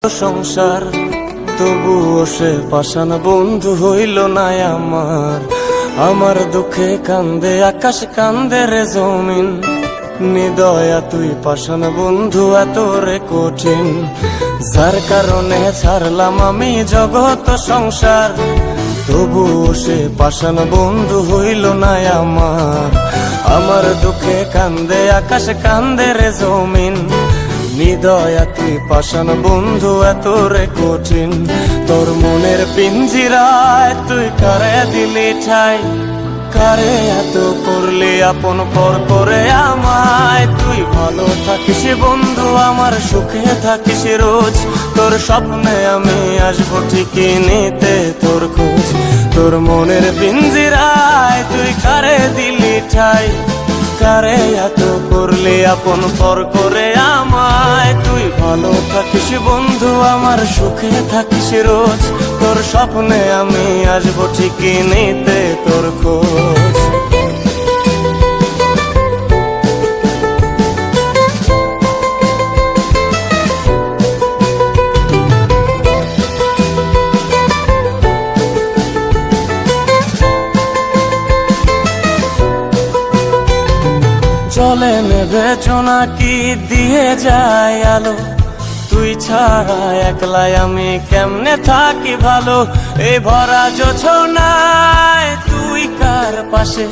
সংসার তবুও সে পাষাণ বন্ধু হইল না আমার। আমার দুঃখে কান্দে আকাশ, কান্দে রে জমিন। নিদয়া তুই পাষাণ বন্ধু এত রে কঠিন, যার কারণে ছাড়লাম আমি জগৎ সংসার। তবুও সে পাষাণ বন্ধু হইল না আমার। আমার দুঃখে কান্দে আকাশ, কান্দে রে জমিন। নিদয়া তুই পাষাণ বন্ধু এত রে কঠিন, তোর মনের পিঞ্জিরায় তুই কারে দিলি ঠাই। কারে এত করলি আপন পর করে আমায়। তুই ভালো থাকিস বন্ধু, আমার সুখে থাকিস রোজ। তোর স্বপ্নে আমি আসবো ঠিকই নিতে তোর খোঁজ। তোর মনের পিঞ্জিরায় তুই কারে দিলি ঠাই। কারে এত করলি আপন পর করে আমায়। তুই ভালো থাকিস বন্ধু, আমার সুখে থাকিস রোজ। তোর স্বপ্নে আমি আসবো ঠিকই নিতে তোর খোঁজ। চলে নেবে জোনাকি দিয়ে যায় আলো। তুই ছাড়া একলাই আমি কেমনে থাকি ভালো। এই ভরা জোছনায় তুই কার পাশে,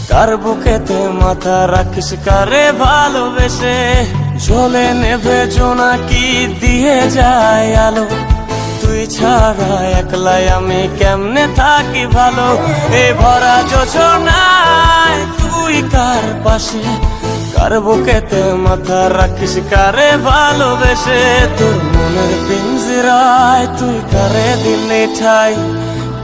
কার বুকেতে মাথা রাখিস কারে ভালোবেসে। চলে নেবে জোনাকি দিয়ে যায় আলো। তুই ছাড়া একলাই আমি কেমনে থাকি ভালো। এই ভরা জোছনায় তুই কার পাশে, কার বুকেতে মাথা রাখিস কারে ভালোবেসে। তোর মনের পিঞ্জিরায় তুই কারে দিলি ঠাই।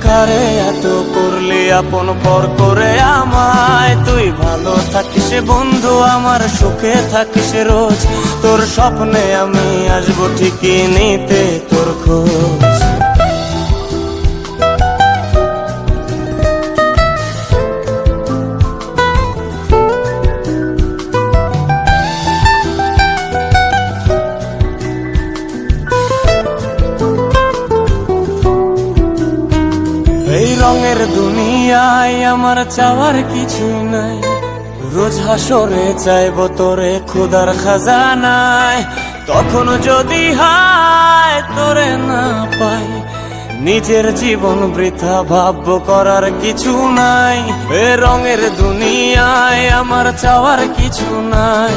কারে এত করলি আপন পর করে আমায়। তুই ভালো থাকিস বন্ধু, আমার সুখে থাকিস রোজ। তোর স্বপ্নে আমি আসবো ঠিকই নিতে তোর খোঁজ। এই রঙের দুনিয়ায় আমার চাওয়ার কিছুই নাই। রোজ হাসরে চাইবো তোরে খোদার খাজানায়। তখন যদি হায় তোরে না পাই, নিজের জীবন বৃথা ভাববো করার কিছু নাই। এ রঙের দুনিয়ায় আমার চাওয়ার কিছু নাই।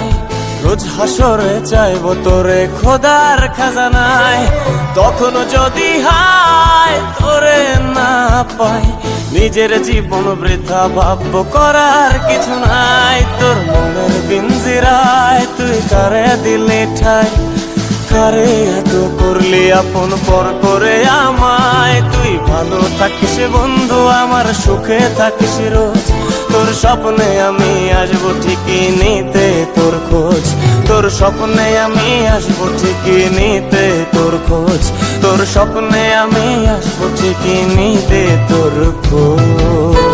রোজ হাসরে চাইবো তোরে খোদার খাজানায়। তখন যদি হায় তোরে না পাই, নিজের জীবন বৃথা ভাববো করার কিছু নাই। তোর মনের পিঞ্জিরায় তুই কারে দিলি ঠাই। কারে এত করলি আপন পর করে আমায়। তুই ভালো থাকিস বন্ধু, আমার সুখে থাকিস রোজ। তোর স্বপ্নে আমি আসবো ঠিকই নিতে তোর খোঁজ। তোর স্বপ্নে আমি আসবো ঠিকই নিতে তোর খোঁজ। তোর স্বপ্নে আমি আসবো ঠিকই নিতে তোর খোঁজ।